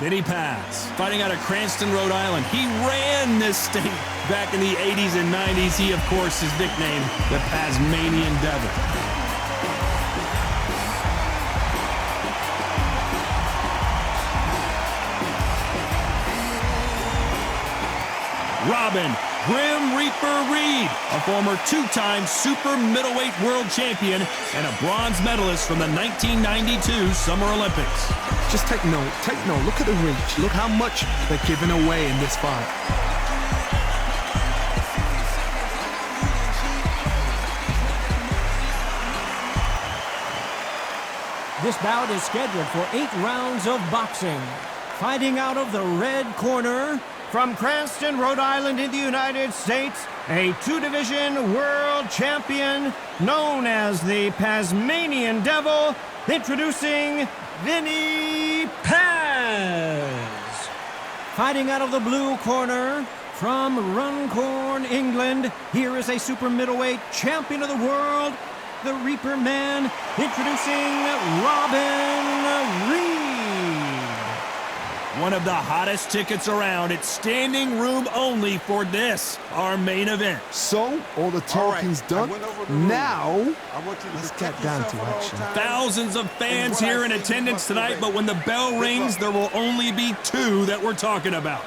Vinny Paz, fighting out of Cranston, Rhode Island. He ran this state back in the 80s and 90s. He, of course, is nicknamed the Tasmanian Devil. Robin Grim Reaper Reed, a former two-time super middleweight world champion and a bronze medalist from the 1992 Summer Olympics. Just take note. Look at the reach. Look how much they're giving away in this fight. This bout is scheduled for 8 rounds of boxing. Fighting out of the red corner, from Cranston, Rhode Island in the United States, a two-division world champion known as the Tasmanian Devil, introducing Vinny Paz. Fighting out of the blue corner, from Runcorn, England, here is a super middleweight champion of the world, the Reaper Man, introducing Robin Reed. One of the hottest tickets around. It's standing room only for this, our main event. So, all the talking's done. Now, let's get down to action. Thousands of fans here in attendance tonight, but when the bell rings, there will only be 2 that we're talking about.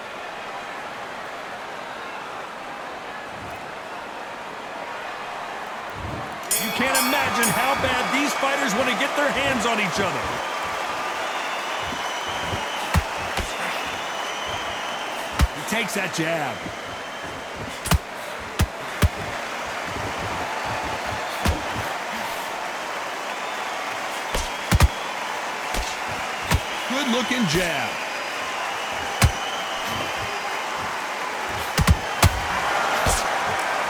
You can't imagine how bad these fighters want to get their hands on each other. Takes that jab. Good looking jab.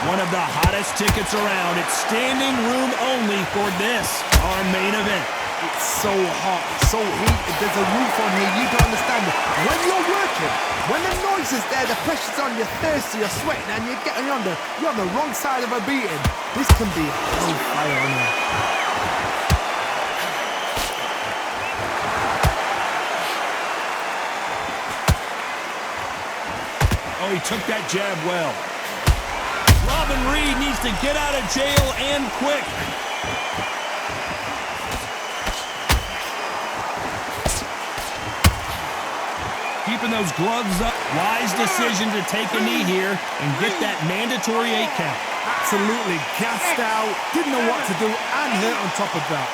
One of the hottest tickets around. It's standing room only for this, our main event. It's so hot, so heated. There's a roof on here. You don't understand it. When you're working, when the noise is there, the pressure's on, you're thirsty, you're sweating, and you're on the wrong side of a beating. This can be on fire on here. Oh, he took that jab well. Robin Reed needs to get out of jail and quick. Keeping those gloves up. Wise decision to take a knee here and get that mandatory 8 count. Absolutely gassed out, didn't know what to do, and hurt on top of that.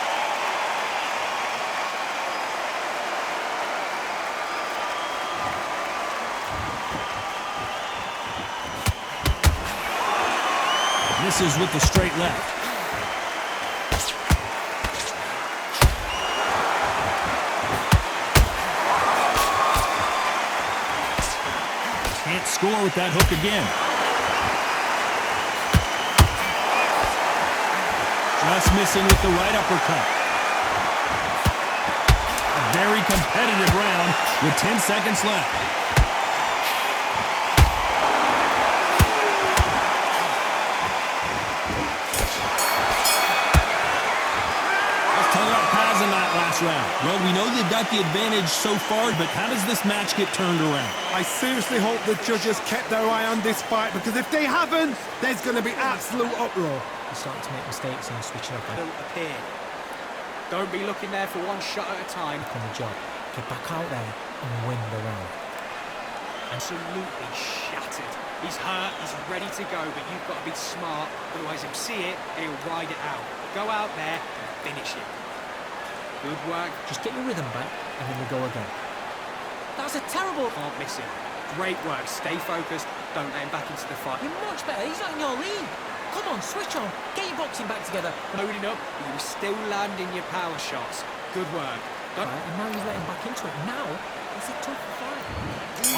Misses with the straight left. Can't score with that hook again. Just missing with the right uppercut. A very competitive round with 10 seconds left. Round. Well, we know they've got the advantage so far, but how does this match get turned around? I seriously hope the judges kept their eye on this fight, because if they haven't, there's going to be absolute uproar. You're starting to make mistakes and switching up. Don't appear. Don't be looking there for one shot at a time. Back on the job. Get back out there and win the round. Absolutely shattered. He's hurt, he's ready to go, but you've got to be smart, otherwise he'll see it and he'll ride it out. Go out there and finish it. Good work. Just get your rhythm back, and then we go again. That was a terrible... Can't miss him. Great work. Stay focused. Don't let him back into the fight. You're much better. He's not in your league. Come on, switch on. Get your boxing back together. Loading up, but you were still landing your power shots. Good work. Right, and now he's letting back into it. Now, it's a tough fight.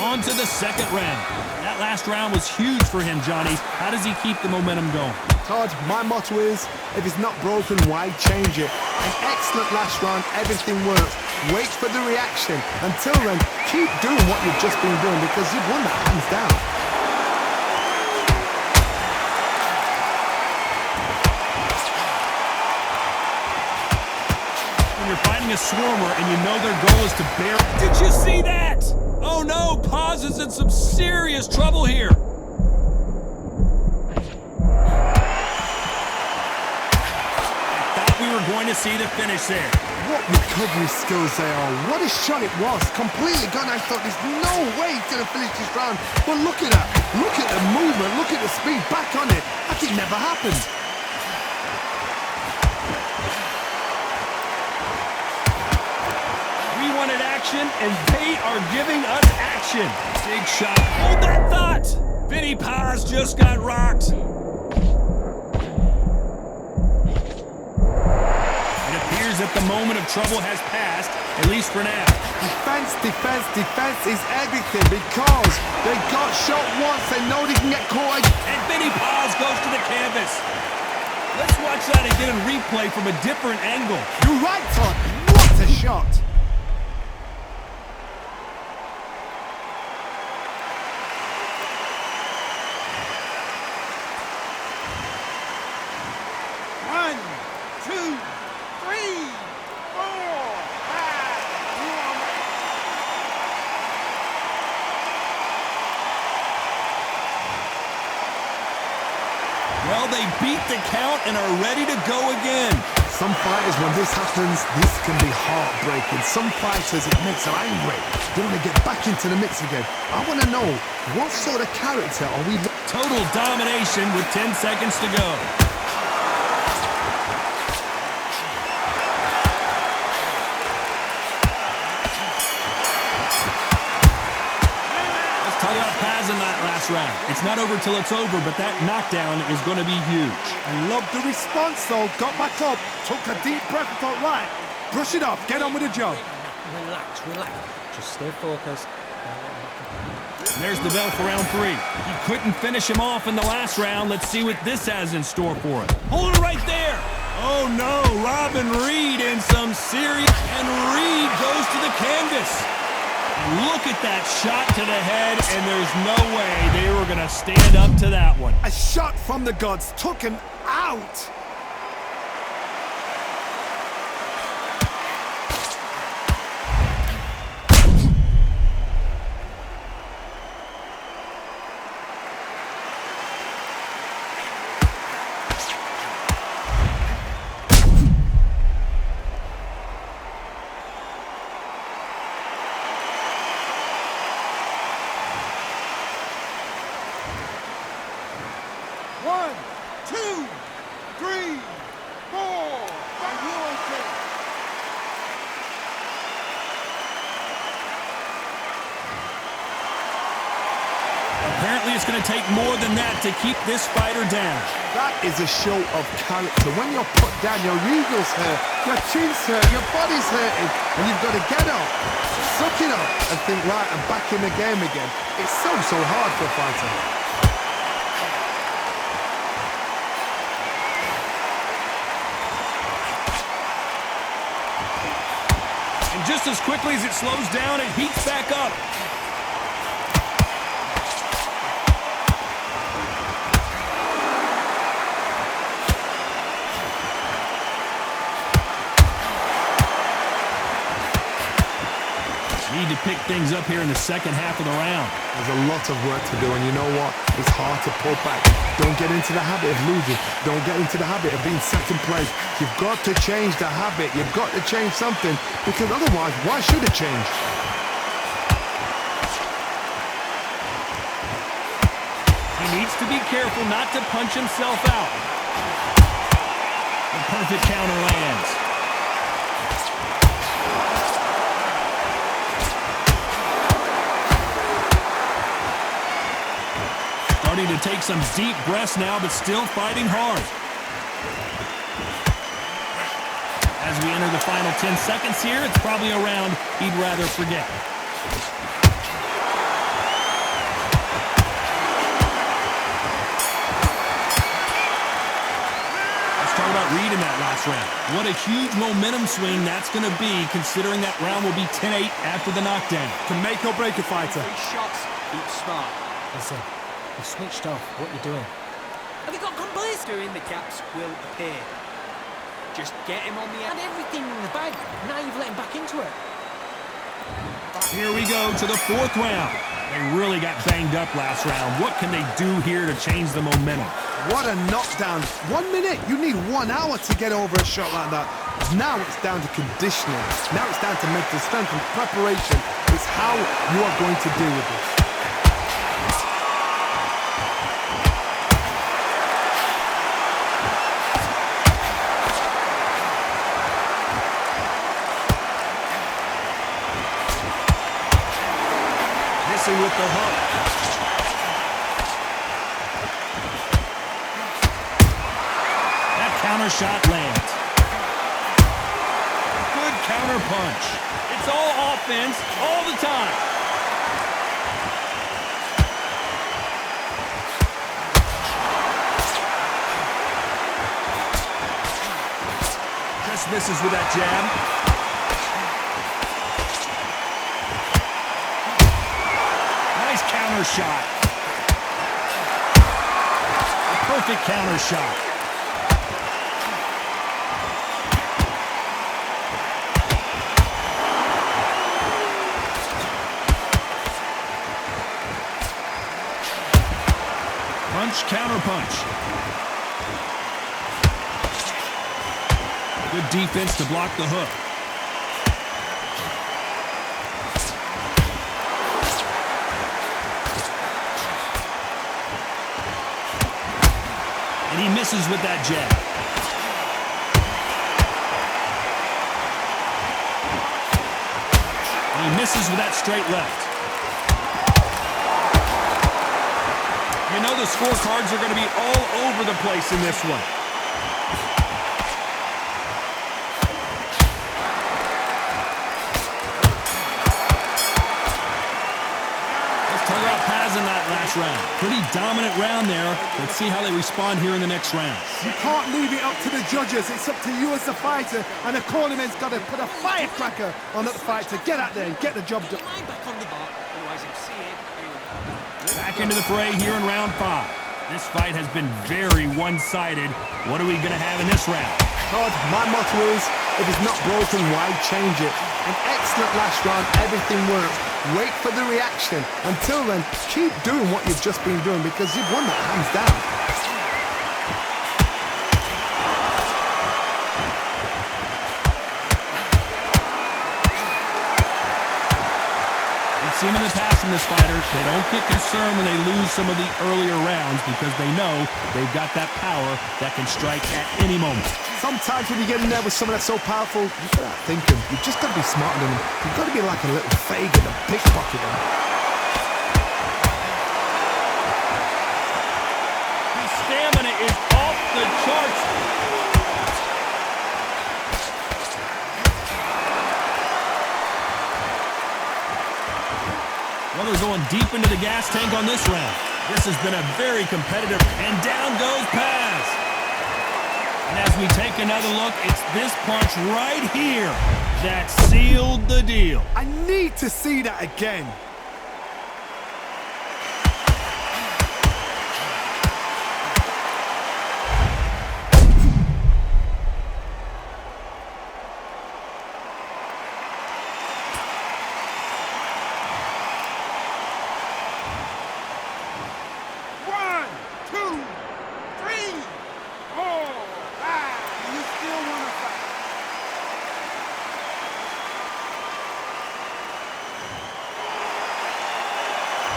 On to the second round. That last round was huge for him, Johnny. How does he keep the momentum going? Todd, my motto is, if it's not broken, why change it? An excellent last round, everything works. Wait for the reaction. Until then, keep doing what you've just been doing, because you've won that hands down. When you're fighting a swarmer and you know their goal is to bear... Did you see that? serious trouble here. We were going to see the finish there. What recovery skills they are. What a shot it was. Completely gone. I thought there's no way he's going to finish this round. But look at that. Look at the movement. Look at the speed. Back on it. Like it never happened. We wanted action, and they are giving us action. Big shot. Hold that thought. Vinny Paz just got rocked. That the moment of trouble has passed, at least for now. Defense, defense, defense is everything because they got shot once. They know they can get caught. And Vinny Paz goes to the canvas. Let's watch that again in replay from a different angle. You're right, Todd. What a shot. One, two, 3, 4, 5, 1. Well, they beat the count and are ready to go again. Some fighters, when this happens, this can be heartbreaking. Some fighters, it makes them angry. They want to get back into the mix again. I want to know, what sort of character are we... Total domination with 10 seconds to go. Talk about Paz in that last round. It's not over till it's over, but that knockdown is going to be huge. I love the response, though. Got back up, took a deep breath and thought, right, brush it off, get on with the job. Relax, relax. Just stay focused. There's the bell for round 3. He couldn't finish him off in the last round. Let's see what this has in store for him. Hold it right there. Oh, no. Robin Reed in some serious... And Reed goes to the canvas. Look at that shot to the head, and there's no way they were going to stand up to that one. A shot from the gods took him out. One, two, three, four. Are you okay? Apparently it's going to take more than that to keep this fighter down. That is a show of character. When you're put down, your eagles hurt, your chin's hurt, your body's hurting, and you've got to get up, suck it up, and think, right, I'm back in the game again. It's so hard for a fighter. And just as quickly as it slows down, it heats back up. Need to pick things up here in the second half of the round. There's a lot of work to do, and you know what? It's hard to pull back. Don't get into the habit of losing. Don't get into the habit of being second place. You've got to change the habit. You've got to change something, because otherwise, why should it change? He needs to be careful not to punch himself out. The perfect counter lands. Starting to take some deep breaths now, but still fighting hard. As we enter the final 10 seconds here, it's probably a round he'd rather forget. Let's talk about Reed in that last round. What a huge momentum swing that's going to be, considering that round will be 10-8 after the knockdown. To make or break a fighter. 3 shots, keep smart. Listen, you've switched off. What are you doing? Have you got complacent? Doing the gaps will appear. Just get him on the And end. everything in the bag. Now you've let him back into it. Here we go to the 4th round. They really got banged up last round. What can they do here to change the momentum? What a knockdown. 1 minute, you need 1 hour to get over a shot like that. Now it's down to conditioning. Now it's down to mental strength and preparation. It's how you are going to deal with this. Missing with the hook. That counter shot lands. Good counter punch. It's all offense all the time. Just misses with that jab. Nice counter shot. A perfect counter shot. Punch, counter punch. Good defense to block the hook. And he misses with that jab. And he misses with that straight left. You know the scorecards are going to be all over the place in this one. Let's talk about Paz in that last round. Pretty dominant round there. Let's see how they respond here in the next round. You can't leave it up to the judges. It's up to you as the fighter, and the cornerman's got to put a firecracker on that fight to get out there and get the job done. Line back on the bar, otherwise he'll see it. Back into the fray here in round 5. This fight has been very one-sided. What are we going to have in this round? Todd, my motto is, if it's not broken, why change it? An excellent last round, everything worked. Wait for the reaction. Until then, keep doing what you've just been doing because you've won that hands down. We've seen in the past from this fighter, they don't get concerned when they lose some of the earlier rounds because they know they've got that power that can strike at any moment. Sometimes when you get in there with someone that's so powerful, you've got to thinking. You've just got to be smarter than them. You've got to be like a little faggot and pickpocket them. His stamina is off the charts. Well, they're going deep into the gas tank on this round. This has been a very competitive, and down goes Paz. And as we take another look, it's this punch right here that sealed the deal. I need to see that again.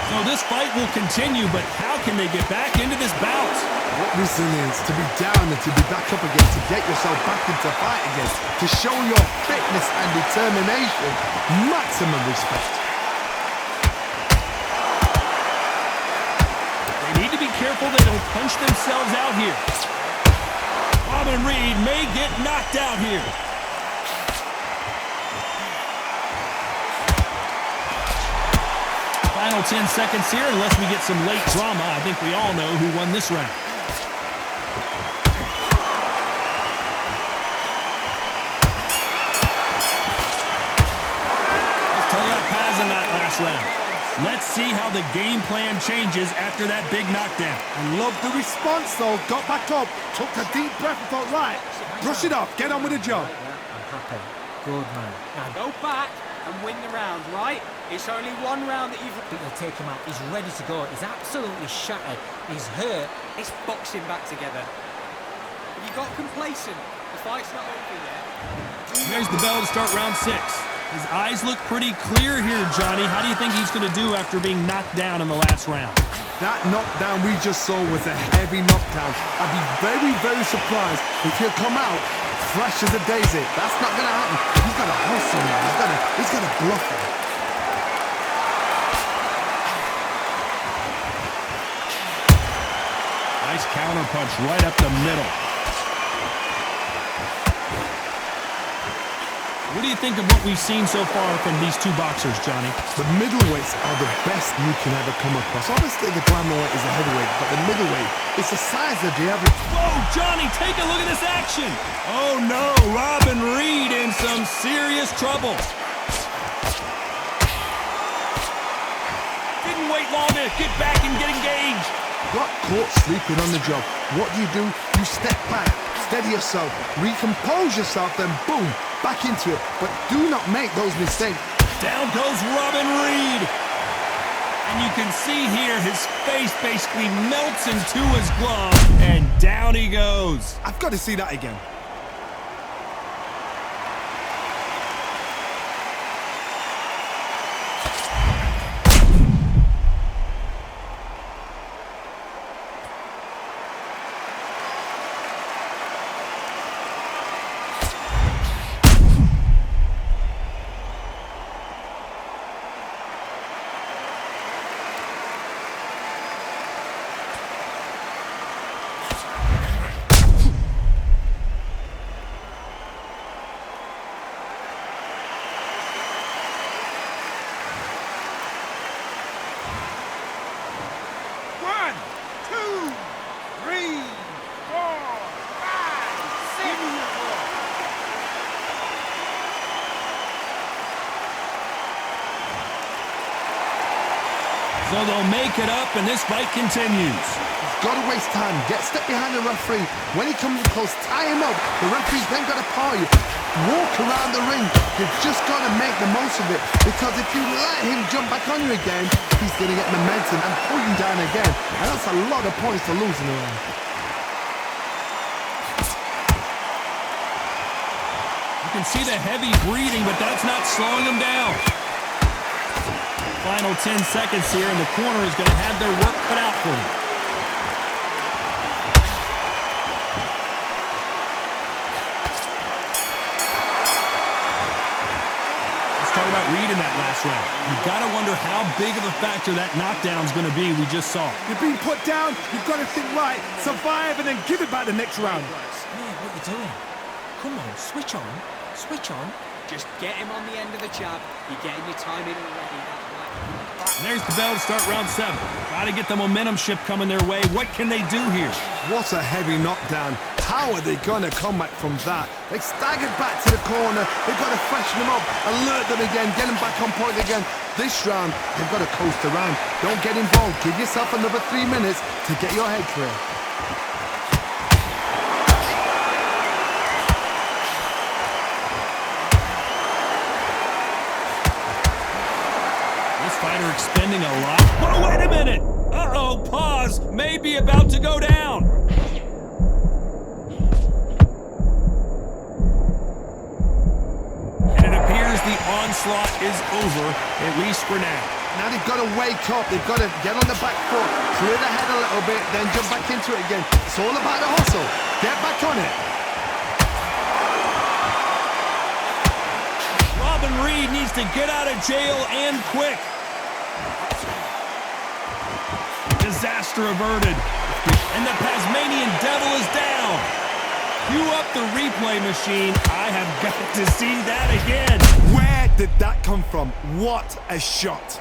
So this fight will continue, but how can they get back into this bout? What resilience to be down and to be back up again, to get yourself back into fight again, to show your fitness and determination. Maximum respect. They need to be careful they don't punch themselves out here. Robin Reed may get knocked out here. Final 10 seconds here, unless we get some late drama. I think we all know who won this round. Let's tell you about Paz in that last round. Let's see how the game plan changes after that big knockdown. I love the response though. Got back up, took a deep breath and thought, right, brush it off, get on with the job. I'm happy. Good man. Now go back and win the round, right? It's only one round that you've... But you'll take him out. He's ready to go. He's absolutely shattered. He's hurt. It's boxing back together. You got complacent. The fight's not over yet. There's the bell to start round 6. His eyes look pretty clear here, Johnny. How do you think he's going to do after being knocked down in the last round? That knockdown we just saw was a heavy knockdown. I'd be very, very surprised if he'll come out fresh as a daisy. That's not going to happen. He's got to hustle now. He's got to bluff him. Nice counter punch right up the middle. What do you think of what we've seen so far from these two boxers, Johnny? The middleweights are the best you can ever come across. Obviously, the Glamorweight is a heavyweight, but the middleweight is the size of the average. Whoa, Johnny, take a look at this action. Oh, no, Robin Reed in some serious trouble. Didn't wait long to get back and get engaged. Got caught sleeping on the job. What do? You step back, steady yourself, recompose yourself, then boom, back into it. But do not make those mistakes. Down goes Robin Reed. And you can see here his face basically melts into his glove, and down he goes. I've got to see that again. So they'll make it up, and this fight continues. Got to waste time. Step behind the referee. When he comes close, tie him up. The referee's then got to paw you. Walk around the ring. You've just got to make the most of it. Because if you let him jump back on you again, he's going to get momentum and pull you down again. And that's a lot of points to lose in a round. You can see the heavy breathing, but that's not slowing him down. Final 10 seconds here, and the corner is going to have their work cut out for them. Let's talk about Reed in that last round. You've got to wonder how big of a factor that knockdown is going to be we just saw. You're being put down. You've got to think right, survive, and then give it back the next round. Man, what are you doing? Come on, switch on. Switch on. Just get him on the end of the jab. You're getting your time in already. And there's the bell to start round 7. Got to get the momentum shift coming their way. What can they do here? What a heavy knockdown. How are they going to come back from that? They staggered back to the corner. They've got to freshen them up, alert them again, get them back on point again. This round, they've got to coast around. Don't get involved. Give yourself another 3 minutes to get your head clear. Fighter expending a lot. Oh, wait a minute! Uh-oh, pause. Maybe about to go down. And it appears the onslaught is over, at least for now. Now they've got to wake up. They've got to get on the back foot, clear the head a little bit, then jump back into it again. It's all about the hustle. Get back on it. Robin Reed needs to get out of jail and quick. Disaster averted. And the Tasmanian Devil is down. Cue up the replay machine. I have got to see that again. Where did that come from? What a shot.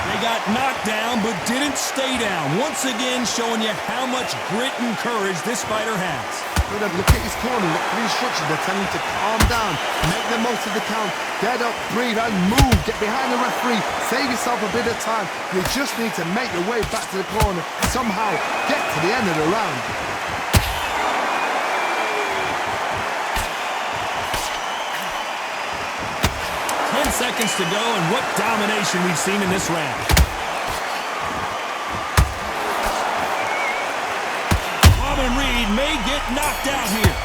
They got knocked down but didn't stay down. Once again showing you how much grit and courage this fighter has. Look at his corner, look for the instructions. They're telling him to calm down, make the most of the count, get up, breathe and move, get behind the referee, save yourself a bit of time. You just need to make your way back to the corner, somehow get to the end of the round. 10 seconds to go, and what domination we've seen in this round. Robin Reed may get knocked out here.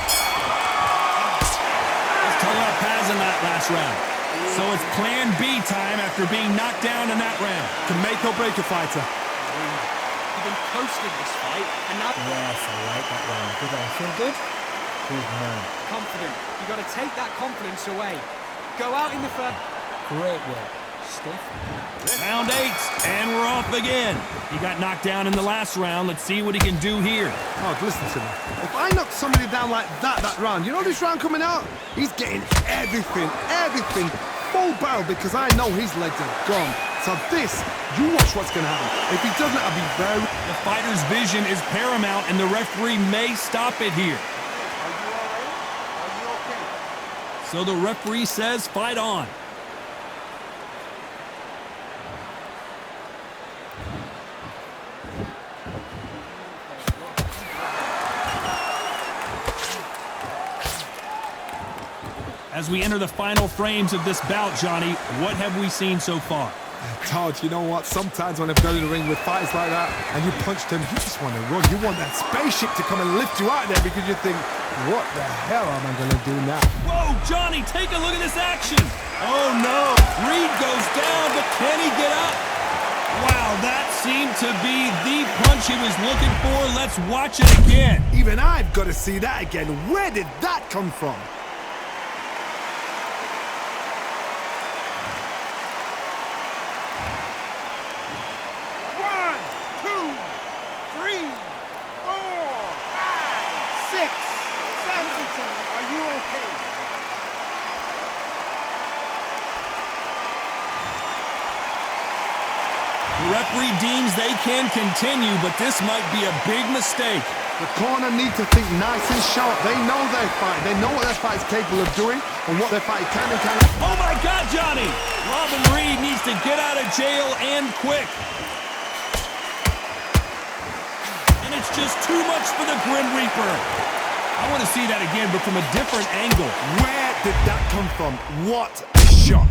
Let's tell about Paz in that last round. So it's plan B time after being knocked down in that round. Can make or break a fighter. You've been coasting this fight, and now... Yes, I like that one. Did I feel good? Good man. Confident. You've got to take that confidence away. Go out in the first... Great work. Stiff. Round 8, and we're off again. He got knocked down in the last round. Let's see what he can do here. Oh, listen to me. If I knock somebody down like that round, you know this round coming out? He's getting everything, full barrel, because I know his legs are gone. So this, you watch what's going to happen. If he doesn't, I'll be very... The fighter's vision is paramount, and the referee may stop it here. Are you all right? Are you okay? So the referee says fight on. As we enter the final frames of this bout, Johnny, what have we seen so far? Todd, you know what? Sometimes when I've got in the ring with fights like that and you punch them, you just want to run. You want that spaceship to come and lift you out there because you think, what the hell am I going to do now? Whoa, Johnny, take a look at this action. Oh, no. Reed goes down, but can he get up? Wow, that seemed to be the punch he was looking for. Let's watch it again. Even I've got to see that again. Where did that come from? The referee deems they can continue, but this might be a big mistake. The corner need to think nice and sharp. They know their fight. They know what their fight is capable of doing and what their fight can and cannot. Oh my God, Johnny! Robin Reed needs to get out of jail and quick. And it's just too much for the Grim Reaper. I want to see that again, but from a different angle. Where did that come from? What a shot!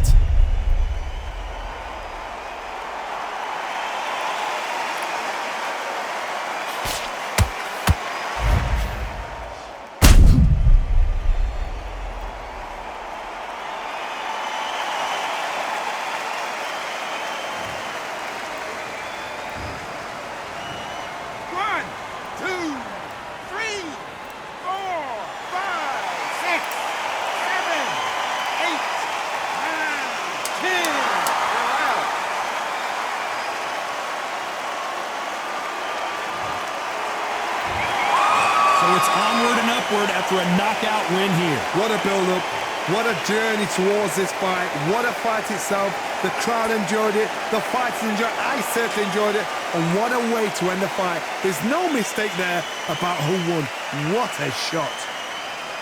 It's onward and upward after a knockout win here. What a build-up. What a journey towards this fight. What a fight itself. The crowd enjoyed it. The fighters enjoyed it. I certainly enjoyed it. And what a way to end the fight. There's no mistake there about who won. What a shot.